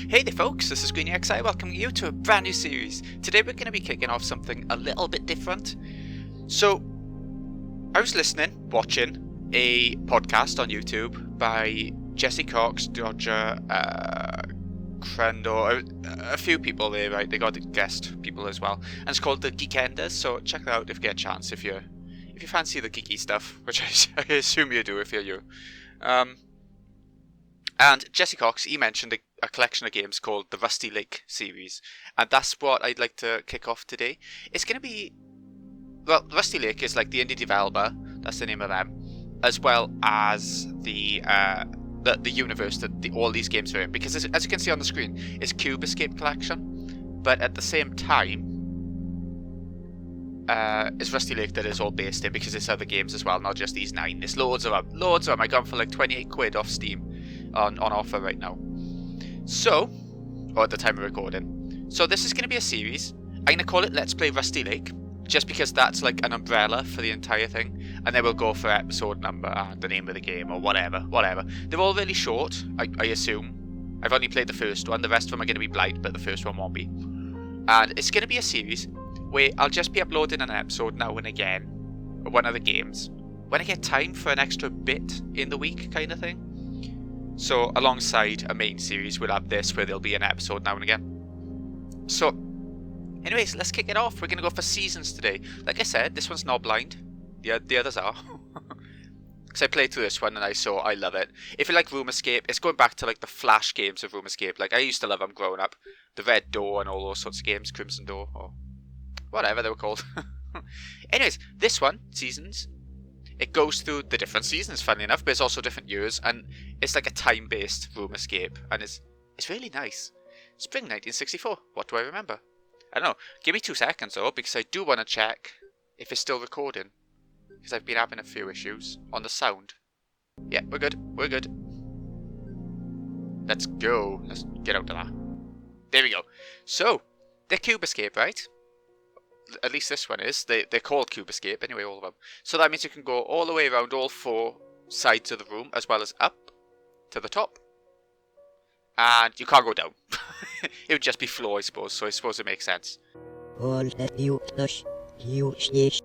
Hey there folks, this is GreenXI welcoming you to a brand new series. Today we're going to be kicking off something a little bit different. So, I was watching a podcast on YouTube by Jesse Cox, Dodger, Crendor, a few people there, right? They got guest people as well. And it's called The Geekenders, so check it out if you get a chance, if you fancy the geeky stuff, which I assume you do if you're you. And Jesse Cox, he mentioned a collection of games called the Rusty Lake series, and that's what I'd like to kick off today. It's going to be, well, Rusty Lake is like the indie developer, that's the name of them, as well as the universe that all these games are in, because as you can see on the screen, it's Cube Escape Collection, but at the same time, it's Rusty Lake that is all based in, because it's other games as well, not just these 9. There's loads of them. I got them for like 28 quid off Steam on offer right now. So, or at the time of recording. So this is going to be a series. I'm going to call it Let's Play Rusty Lake, just because that's like an umbrella for the entire thing. And then we'll go for episode number and the name of the game or whatever. They're all really short, I assume. I've only played the first one. The rest of them are going to be blind, but the first one won't be. And it's going to be a series where I'll just be uploading an episode now and again of one of the games when I get time for an extra bit in the week kind of thing. So alongside a main series, we'll have this where there'll be an episode now and again. So anyways, let's kick it off. We're going to go for seasons today. Like I said, this one's not blind. The others are. Because I played through this one and I love it. If you like Room Escape, it's going back to like the Flash games of Room Escape. Like I used to love them growing up. The Red Door and all those sorts of games. Crimson Door or whatever they were called. Anyways, this one, Seasons, it goes through the different seasons, funny enough, but it's also different years, and it's like a time-based Room Escape, and it's really nice. Spring 1964, what do I remember? I don't know, give me 2 seconds though, because I do want to check if it's still recording, because I've been having a few issues on the sound. Yeah, we're good. Let's go. Let's get out of that. There we go. So, the Cube Escape, right? At least this one is. They're called Cube Escape anyway, all of them. So that means you can go all the way around all 4 sides of the room, as well as up to the top. And you can't go down. It would just be floor, I suppose, so I suppose it makes sense. All that you touch, you change.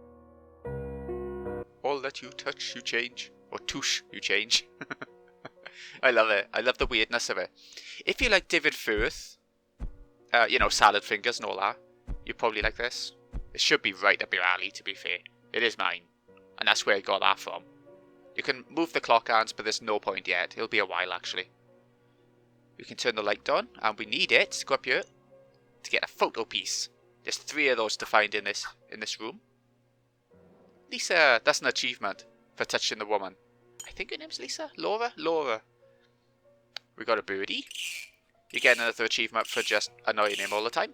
All that you touch, you change. Or touche, you change. I love it. I love the weirdness of it. If you like David Firth, Salad Fingers and all that, you probably like this. It should be right up your alley, to be fair. It is mine. And that's where I got that from. You can move the clock hands, but there's no point yet. It'll be a while, actually. We can turn the light on, and we need it to go up here to get a photo piece. There's 3 of those to find in this room. Lisa, that's an achievement for touching the woman. I think her name's Lisa? Laura. We got a birdie. You get another achievement for just annoying him all the time.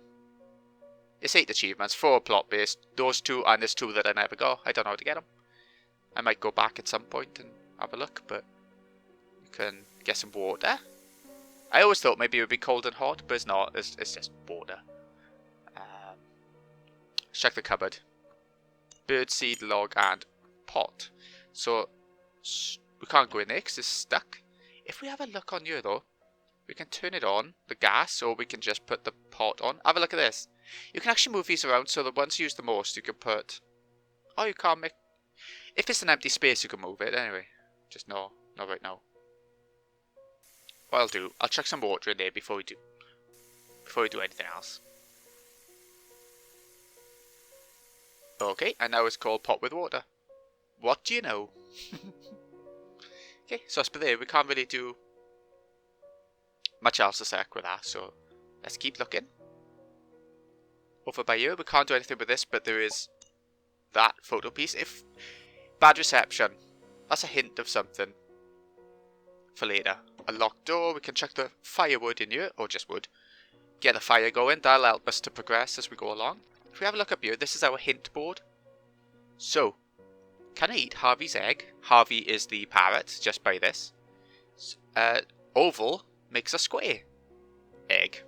It's 8 achievements, 4 plot based, those 2 and there's 2 that I never got. I don't know how to get them. I might go back at some point and have a look, but you can get some water. I always thought maybe it would be cold and hot, but it's not, it's just water. Let's check the cupboard. Birdseed, log and pot. So we can't go in there because it's stuck. If we have a look on here though, we can turn it on, the gas, or we can just put the pot on. Have a look at this. You can actually move these around so the ones used the most you can put... Oh, you can't make... If it's an empty space you can move it anyway. Just not right now. What I'll do, I'll chuck some water in there before we do anything else. Okay, and now it's called pot with water. What do you know? Okay, so as per there, we can't really do much else to sec with that, so let's keep looking. Over by here, we can't do anything with this, but there is that photo piece. If bad reception, that's a hint of something for later. A locked door, we can chuck the firewood in here, or just wood. Get the fire going, that'll help us to progress as we go along. If we have a look up here, this is our hint board. So, can I eat Harvey's egg? Harvey is the parrot, just by this. Oval makes a square. Egg.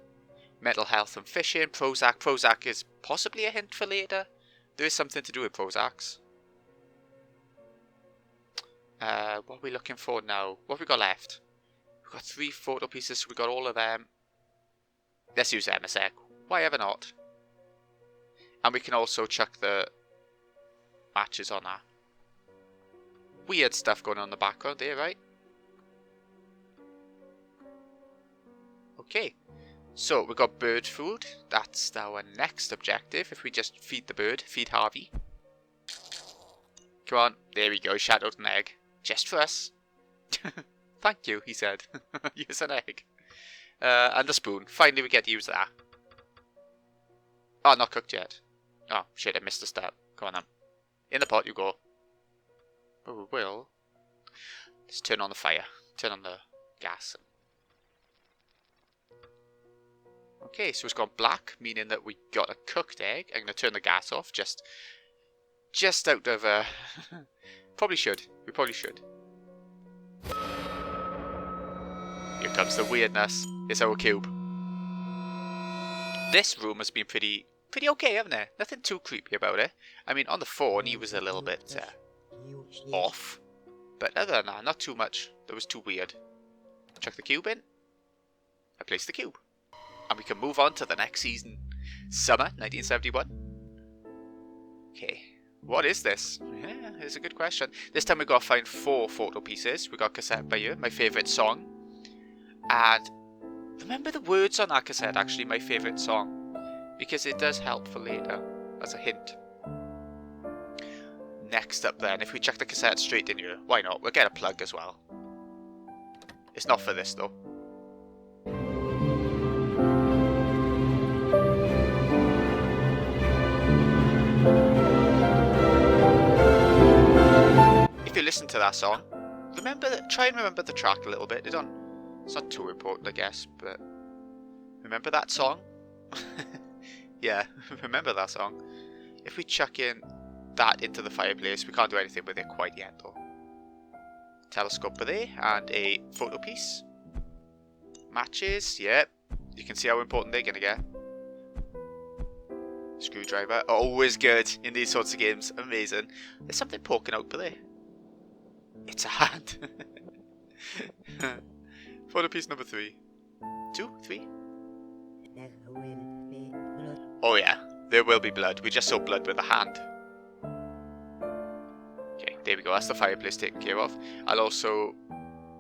Mental health and fishing. Prozac. Prozac is possibly a hint for later. There is something to do with Prozacs. What are we looking for now? What have we got left? We've got 3 photo pieces, so we got all of them. Let's use MSX. Why ever not? And we can also chuck the matches on that. Weird stuff going on in the background there, right? Okay. So, we've got bird food. That's our next objective. If we just feed the bird, feed Harvey. Come on. There we go. Shout out an egg. Just for us. Thank you, he said. Use an egg. And a spoon. Finally, we get to use that. Oh, not cooked yet. Oh, shit, I missed a step. Come on then. In the pot you go. Oh, we will. Let's turn on the fire. Turn on the gas. Okay, so it's gone black, meaning that we got a cooked egg. I'm going to turn the gas off, just out of... probably should. We probably should. Here comes the weirdness. It's our cube. This room has been pretty okay, haven't it? Nothing too creepy about it. I mean, on the phone, he was a little bit off. But other than that, not too much. That was too weird. Chuck the cube in. I place the cube. And we can move on to the next season. Summer 1971. Okay. What is this? Yeah, it's a good question. This time we've got to find 4 photo pieces. We got cassette by you, my favourite song. And remember the words on that cassette, actually, my favourite song. Because it does help for later, as a hint. Next up then, if we chuck the cassette straight in here, why not? We'll get a plug as well. It's not for this though. If you listen to that song, try and remember the track a little bit. It's not too important, I guess, but remember that song? Yeah, remember that song. If we chuck in that into the fireplace, we can't do anything with it quite yet though. Telescope there, and a photo piece. Matches, yep. You can see how important they're gonna get. Screwdriver, always good in these sorts of games. Amazing. There's something poking out there. It's a hand. Photo piece number 3. 2, 3. Oh yeah, there will be blood. We just saw blood with a hand. Okay, there we go. That's the fireplace taken care of. I'll also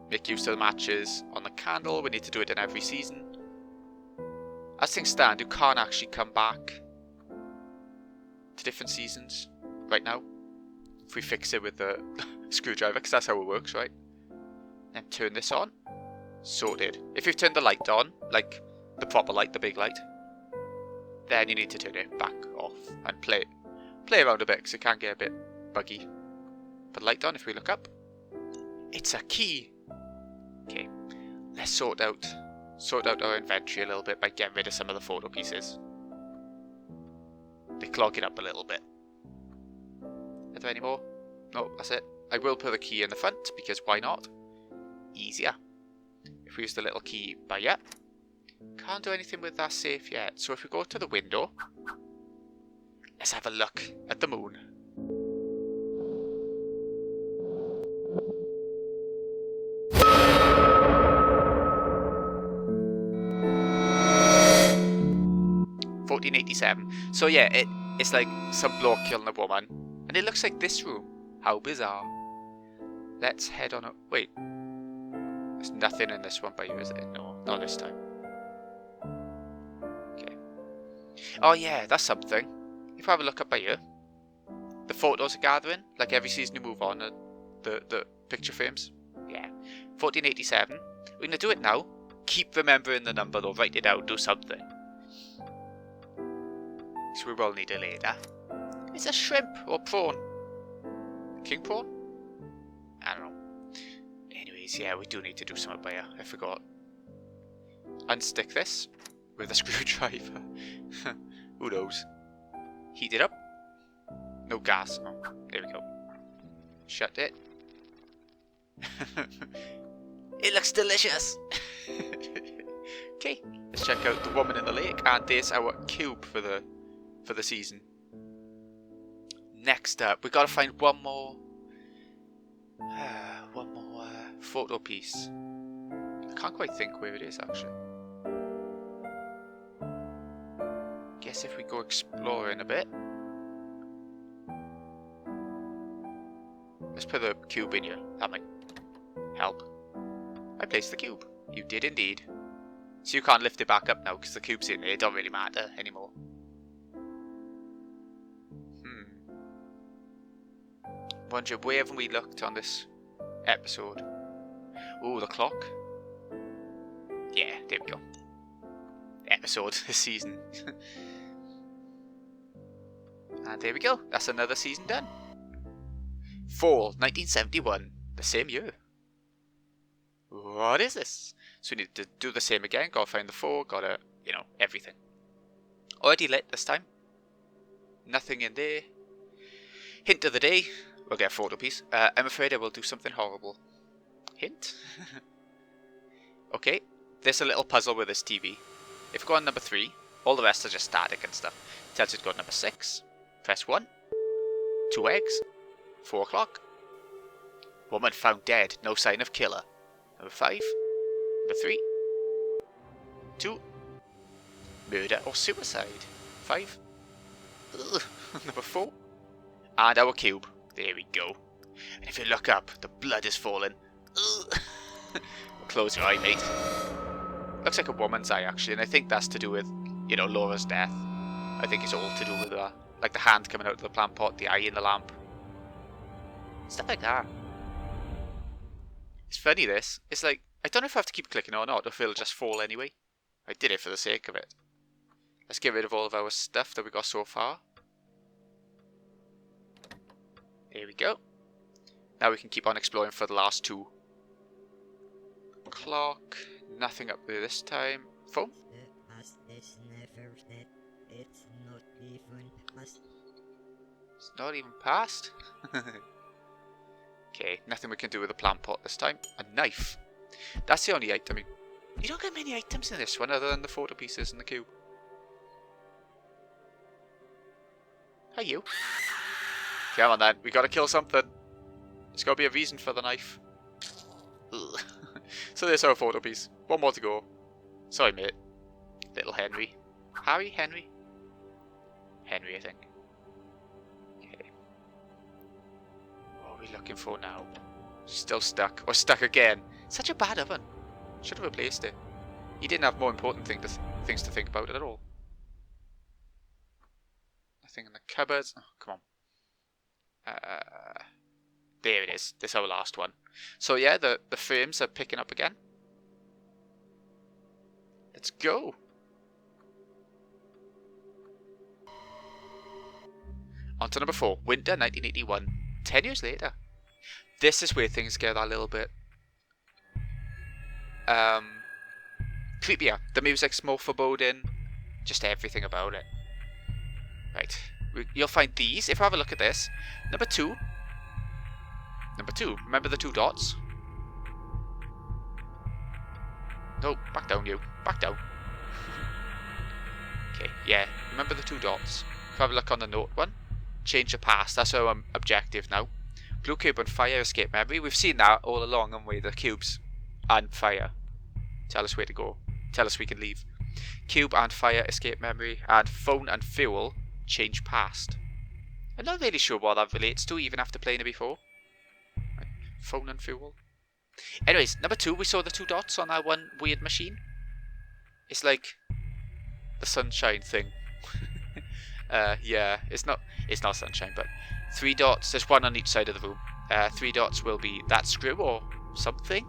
make use of the matches on the candle. We need to do it in every season. As things stand, you can't actually come back to different seasons right now. If we fix it with the screwdriver, because that's how it works, right? Then turn this on. Sorted. If you've turned the light on, like the proper light, the big light, then you need to turn it back off and play around a bit, because it can get a bit buggy. Put the light on. If we look up, it's a key. Okay, let's sort out our inventory a little bit by getting rid of some of the photo pieces. They clog it up a little bit. Are there any more? No, that's it. I will put the key in the front, because why not? Easier. If we use the little key by yet. Can't do anything with that safe yet. So if we go to the window, let's have a look at the moon. $1487. So yeah, it's like some bloke killing a woman. And it looks like this room. How bizarre. Let's head on up. Wait. There's nothing in this one by you, is it? No, not this time. Okay. Oh yeah, that's something. If I have a look up by here, the photos are gathering. Like every season you move on, the picture frames. Yeah. 1487. We're going to do it now. Keep remembering the number though. Write it out. Do something. So we will need it later. It's a shrimp or prawn. King prawn? I don't know. Anyways, yeah, we do need to do something by here. I forgot. Unstick this with a screwdriver. Who knows? Heat it up. No gas. Oh, there we go. Shut it. It looks delicious. Okay, let's check out the woman in the lake, and there's our cube for the season. Next up, we gotta find one more photo piece. I can't quite think where it is actually. Guess if we go exploring a bit. Let's put the cube in here. That might help. I placed the cube. You did indeed. So you can't lift it back up now because the cube's in there. It don't really matter anymore. Wonder where haven't we looked on this episode? Ooh, the clock. Yeah, there we go. Episode this season. And there we go. That's another season done. Fall 1971. The same year. What is this? So we need to do the same again. Gotta find the 4. Gotta, you know, everything. Already lit this time. Nothing in there. Hint of the day. We'll get a photo piece. I'm afraid I will do something horrible. Hint? Okay. There's a little puzzle with this TV. If you go on number 3, all the rest are just static and stuff. It tells you to go to number 6. Press 1. 2 eggs. 4 o'clock. Woman found dead. No sign of killer. Number 5. Number 3. 2. Murder or suicide. 5. Ugh. Number 4. And our cube. There we go. And if you look up, the blood is falling. Close your eye, mate. Looks like a woman's eye, actually, and I think that's to do with, you know, Laura's death. I think it's all to do with that. Like the hand coming out of the plant pot, the eye in the lamp. Stuff like that. It's funny, this. It's like, I don't know if I have to keep clicking or not, or if it'll just fall anyway. I did it for the sake of it. Let's get rid of all of our stuff that we got so far. There we go. Now we can keep on exploring for the last 2. Clock. Nothing up there this time. Phone. It's never dead. It's not even past. It's not even past. Okay, nothing we can do with the plant pot this time. A knife. That's the only item. You don't get many items in this one other than the photo pieces and the cube. Hi, you. Come on then, we gotta kill something. There's gotta be a reason for the knife. Ugh. So there's our photo piece. 1 more to go. Sorry, mate. Little Henry. Harry? Henry? Henry, I think. Okay. What are we looking for now? Still stuck. Or stuck again. Such a bad oven. Should have replaced it. He didn't have more important things to think about at all. Nothing in the cupboards. Oh, come on. There it is. This is our last one. So yeah, the frames are picking up again. Let's go. On to number 4. Winter 1981. 10 years later. This is where things get a little bit creepier. The music's more foreboding. Just everything about it. Right. You'll find these. If I have a look at this. Number 2. Number 2. Remember the 2 dots? No, back down you. Back down. Okay, yeah. Remember the 2 dots. If I have a look on the note one. Change the past. That's our objective now. Blue cube and fire escape memory. We've seen that all along, haven't we? The cubes and fire. Tell us where to go. Tell us we can leave. Cube and fire escape memory. And phone and fuel change past. I'm not really sure what that relates to, even after playing it before. Right. Phone and fuel. Anyways, number 2, we saw the 2 dots on that one weird machine. It's like the sunshine thing. Yeah, it's not sunshine, but 3 dots. There's 1 on each side of the room. 3 dots will be that screw or something.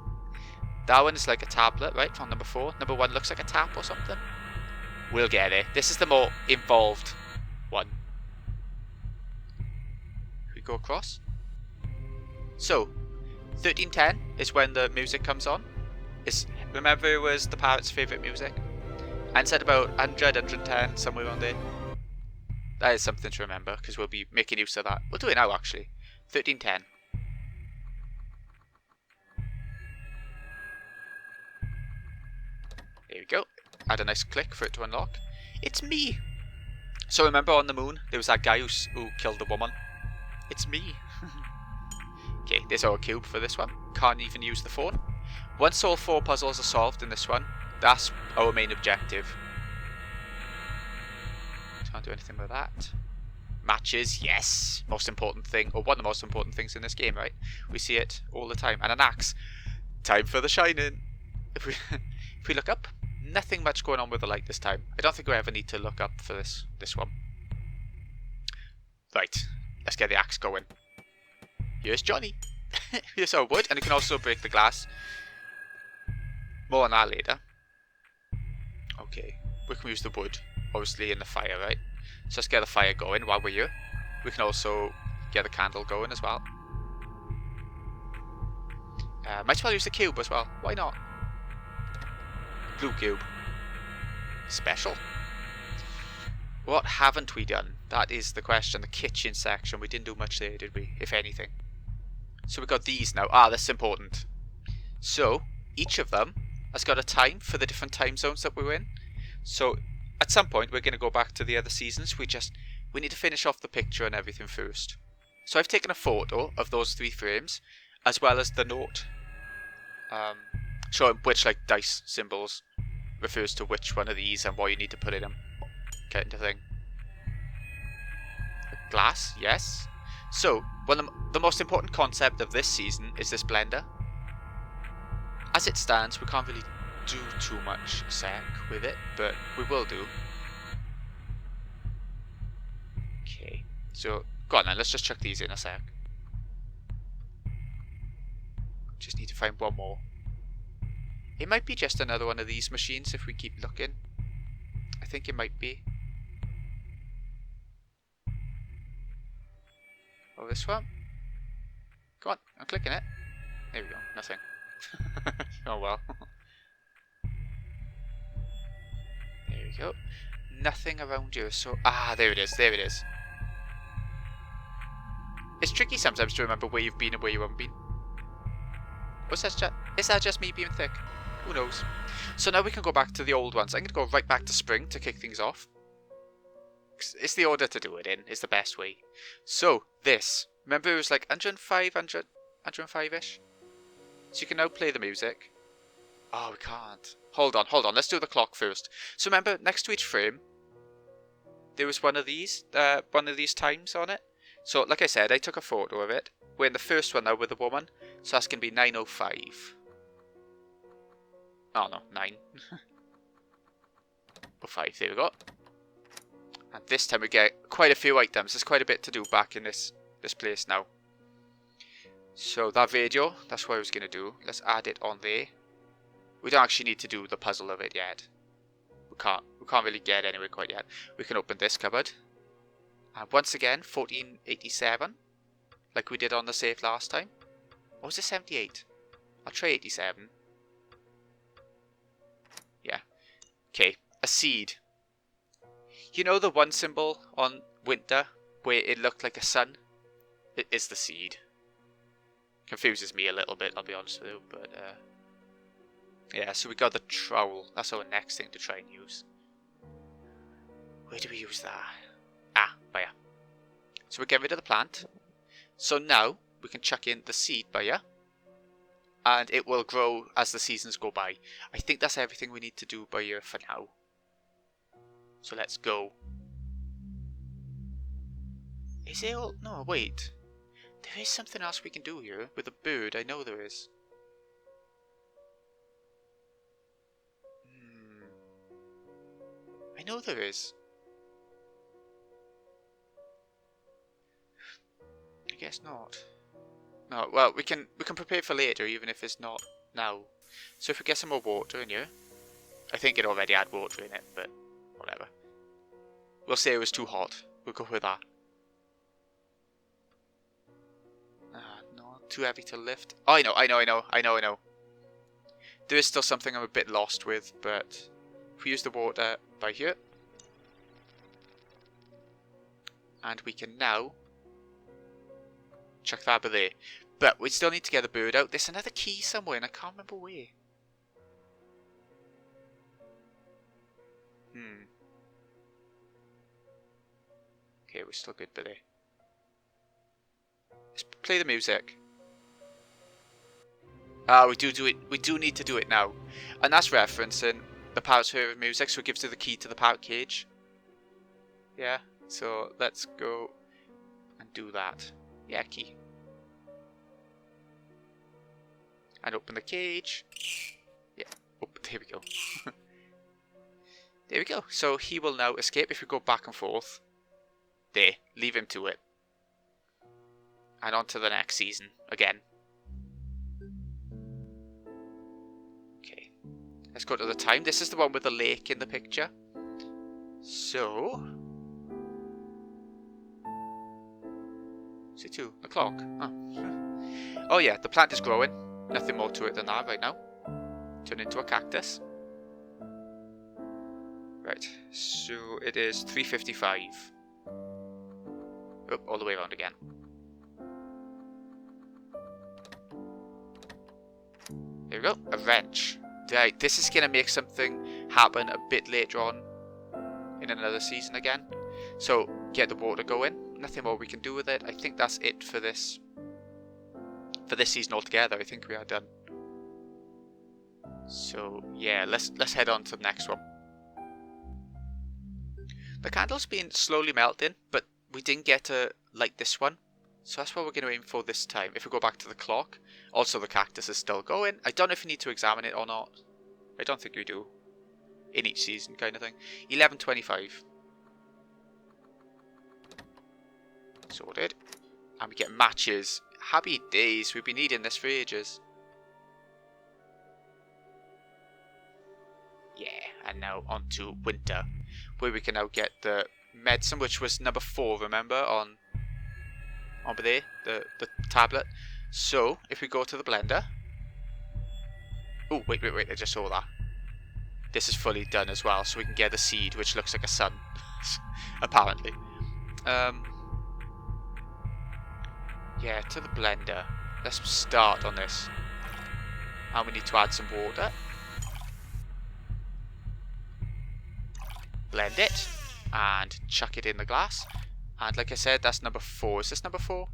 That one is like a tablet, right? From number 4. Number 1 looks like a tap or something. We'll get it. This is the more involved one. We go across. So, 1310 is when the music comes on. Remember it was the Pirates' favourite music? And said about 100, 110, somewhere around there. That is something to remember, because we'll be making use of that. We'll do it now, actually. 1310. There we go. Add a nice click for it to unlock. It's me! So remember on the moon, there was that guy who killed the woman. It's me. Okay, there's our cube for this one. Can't even use the phone. Once all 4 puzzles are solved in this one, that's our main objective. Can't do anything with that. Matches, yes. Most important thing, or one of the most important things in this game, right? We see it all the time. And an axe. Time for the shining. If we look up, nothing much going on with the light this time. I don't think we ever need to look up for this one. Right, let's get the axe going. Here's Johnny. Here's our wood, and you can also break the glass. More on that later. Okay, we can use the wood, obviously, in the fire, right? So let's get the fire going while we're here. We can also get the candle going as well. Might as well use the cube as well. Why not? Blue cube. Special. What haven't we done? That is the question. The kitchen section. We didn't do much there, did we? If anything. So we got these now. Ah, that's important. So, each of them has got a time for the different time zones that we're in. So, at some point, we're going to go back to the other seasons. We need to finish off the picture and everything first. So I've taken a photo of those 3 frames, as well as the note. Showing which, like, dice symbols refers to which one of these and what you need to put in them. Kind of thing. Glass, yes. So, the most important concept of this season is this blender. As it stands, we can't really do too much sec with it, but we will do. Okay, so go on then, let's just chuck these in a sec. Just need to find one more. It might be just another one of these machines if we keep looking. I think it might be. Oh, this one? Go on, I'm clicking it. There we go, nothing. Oh well. There we go. Nothing around here, so... Ah, there it is, there it is. It's tricky sometimes to remember where you've been and where you haven't been. Or is that just me being thick? Who knows? So now we can go back to the old ones. I'm going to go right back to spring to kick things off. It's the order to do it in, is the best way. So, this. Remember it was like 105-ish? So you can now play the music. Oh, we can't. Hold on. Let's do the clock first. So remember, next to each frame, there was one of these times on it. So, like I said, I took a photo of it. We're in the first one now with the woman. So that's going to be 9:05. Oh no, 9. 05, there we go. And this time we get quite a few items. There's quite a bit to do back in this place now. So that video, that's what I was going to do. Let's add it on there. We don't actually need to do the puzzle of it yet. We can't really get anywhere quite yet. We can open this cupboard. And once again, 1487. Like we did on the save last time. Or was it 78? I'll try 87. Yeah. Okay, a seed. You know the one symbol on winter where it looked like a sun? It is the seed. Confuses me a little bit, I'll be honest with you, but yeah, so we got the trowel. That's our next thing to try and use. Where do we use that? Ah, by here. So we get rid of the plant. So now we can chuck in the seed by here. And it will grow as the seasons go by. I think that's everything we need to do by here for now. So let's go. Is it all? No, wait. There is something else we can do here with a bird. I know there is. I know there is. I guess not. No, well, we can prepare for later, even if it's not now. So if we get some more water in here, I think it already had water in it, but whatever. We'll say it was too hot. We'll go with that. No, too heavy to lift. Oh, I know. There is still something I'm a bit lost with, but if we use the water by here, and we can now chuck that by there. But we still need to get the bird out. There's another key somewhere, and I can't remember where. Okay, we're still good by there. Let's play the music. Ah, we do it. We do need to do it now, and that's referencing the parrot's hearing music, so it gives you the key to the parrot cage. Yeah, so let's go and do that. Yeah, key. And open the cage. Yeah, oh, there we go. There we go. So he will now escape if we go back and forth. There, leave him to it. And on to the next season again. Okay, let's go to the time. This is the one with the lake in the picture. So, is it 2 o'clock? Oh yeah, the plant is growing. Nothing more to it than that right now. Turn into a cactus. Right, so it is 3:55. Oh, all the way around again. There we go, a wrench. Right, this is going to make something happen a bit later on in another season again. So, get the water going. Nothing more we can do with it. I think that's it for this season altogether. I think we are done. So, yeah, let's head on to the next one. The candle's been slowly melting, but we didn't get to light this one. So that's what we're going to aim for this time. If we go back to the clock, also the cactus is still going. I don't know if you need to examine it or not. I don't think we do. In each season kind of thing. 11:25. Sorted. And we get matches. Happy days. We've been needing this for ages. Yeah, and now on to winter. Where we can now get the medicine, which was number 4, remember, on over there, the tablet. So, if we go to the blender... Oh, wait, I just saw that. This is fully done as well, so we can get the seed, which looks like a sun, apparently. Yeah, to the blender. Let's start on this. And we need to add some water. Blend it. And chuck it in the glass. And like I said, that's number 4. Is this number 4?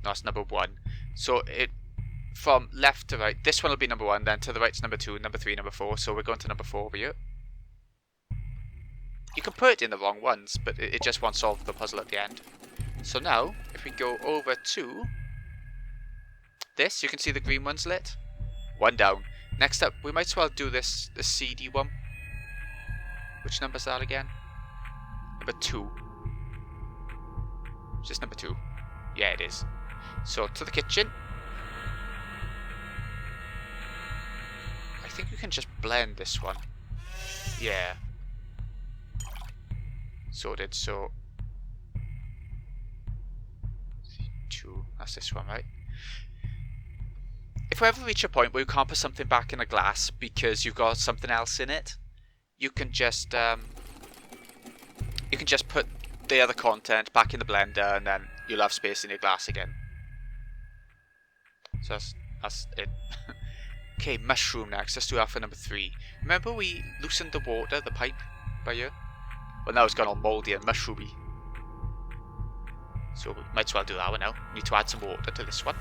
No, it's number 1. So it from left to right. This one will be number 1, then to the right's number 2, number 3, number 4. So we're going to number 4 over here. You can put it in the wrong ones, but it just won't solve the puzzle at the end. So now, if we go over to this, you can see the green one's lit. 1 down. Next up, we might as well do the CD one. Which number's that again? Number 2. Is this number 2? Yeah, it is. So, to the kitchen. I think we can just blend this one. Yeah. Sorted, so... 2. That's this one, right? If we ever reach a point where you can't put something back in a glass because you've got something else in it, you can just put the other content back in the blender, and then you'll have space in your glass again. So that's it. Okay, mushroom next. Let's do that for number 3. Remember we loosened the water, the pipe, by here? Well, now it's gone all mouldy and mushroomy. So we might as well do that one now. We need to add some water to this one.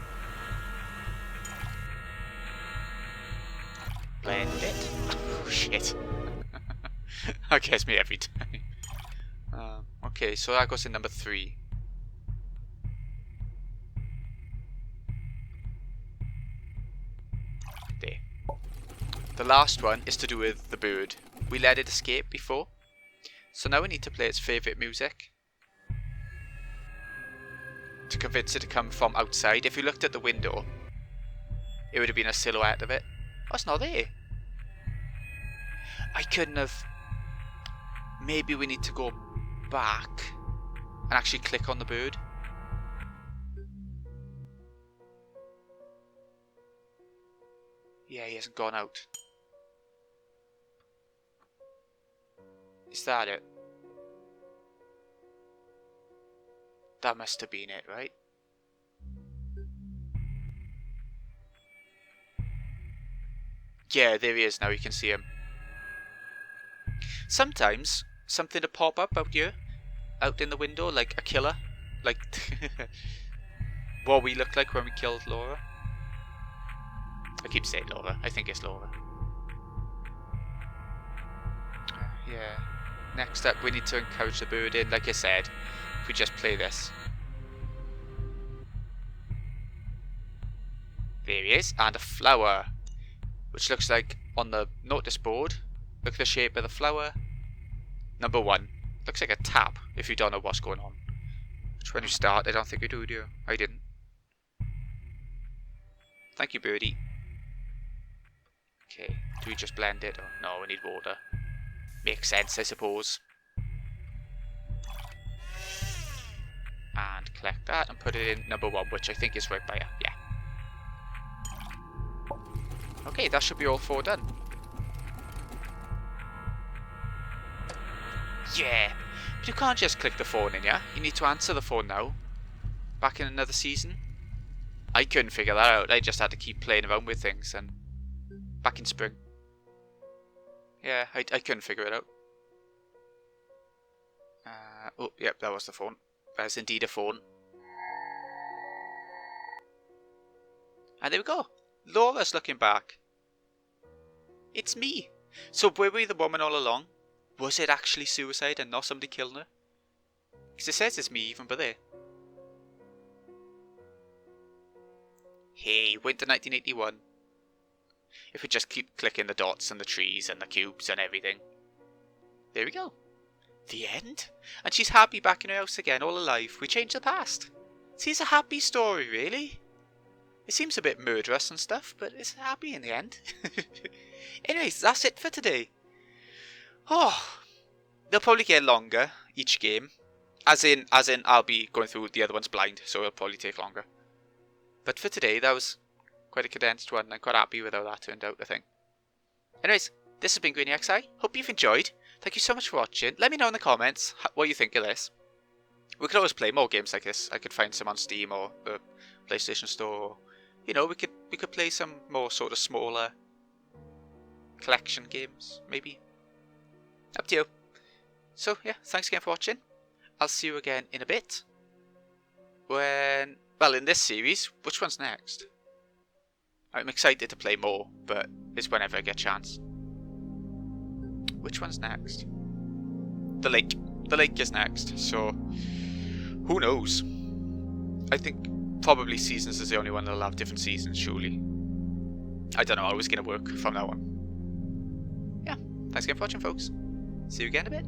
Blend it. Oh, shit. That gets me every time. Okay, so that goes in number 3. There. The last one is to do with the bird. We let it escape before. So now we need to play its favourite music. To convince it to come from outside. If you looked at the window, it would have been a silhouette of it. Oh, it's not there. I couldn't have... Maybe we need to go back and actually click on the bird. Yeah, he hasn't gone out. Is that it? That must have been it, right? Yeah, there he is now, you can see him. Sometimes, something to pop up out here, out in the window, like a killer. Like, what we looked like when we killed Laura. I keep saying Laura, I think it's Laura. Yeah. Next up, we need to encourage the bird in. Like I said, if we just play this. There he is, and a flower, which looks like on the notice board. Look at the shape of the flower. Number 1. Looks like a tap, if you don't know what's going on. Which when you start, I don't think you do you? I didn't. Thank you, birdie. Okay, do we just blend it? Oh, no, we need water. Makes sense, I suppose. And collect that and put it in number 1, which I think is right by her. Yeah. Okay, that should be all 4 done. Yeah, but you can't just click the phone in, yeah? You need to answer the phone now. Back in another season. I couldn't figure that out. I just had to keep playing around with things, and back in spring. Yeah, I couldn't figure it out. Oh, yep, that was the phone. That is indeed a phone. And there we go. Laura's looking back. It's me. So were we the woman all along? Was it actually suicide and not somebody killing her? Because it says it's me even by there. Hey, winter 1981. If we just keep clicking the dots and the trees and the cubes and everything. There we go. The end? And she's happy back in her house again, all alive. We changed the past. See, it's a happy story, really. It seems a bit murderous and stuff, but it's happy in the end. Anyways, that's it for today. Oh, they'll probably get longer, each game. As in, I'll be going through the other ones blind, so it'll probably take longer. But for today, that was quite a condensed one. I'm quite happy with how that turned out, I think. Anyways, this has been Greeny XI. Hope you've enjoyed. Thank you so much for watching. Let me know in the comments what you think of this. We could always play more games like this. I could find some on Steam or the PlayStation Store. You know, we could play some more sort of smaller collection games, maybe. Up to you. So yeah, thanks again for watching. I'll see you again in a bit. When, well, in this series, which one's next? I'm excited to play more, but it's whenever I get a chance. Which one's next? The lake. The lake is next, so who knows? I think probably Seasons is the only one that'll have different seasons, surely. I don't know how it's going to work from now on. Yeah, thanks again for watching, folks. See you again in a bit.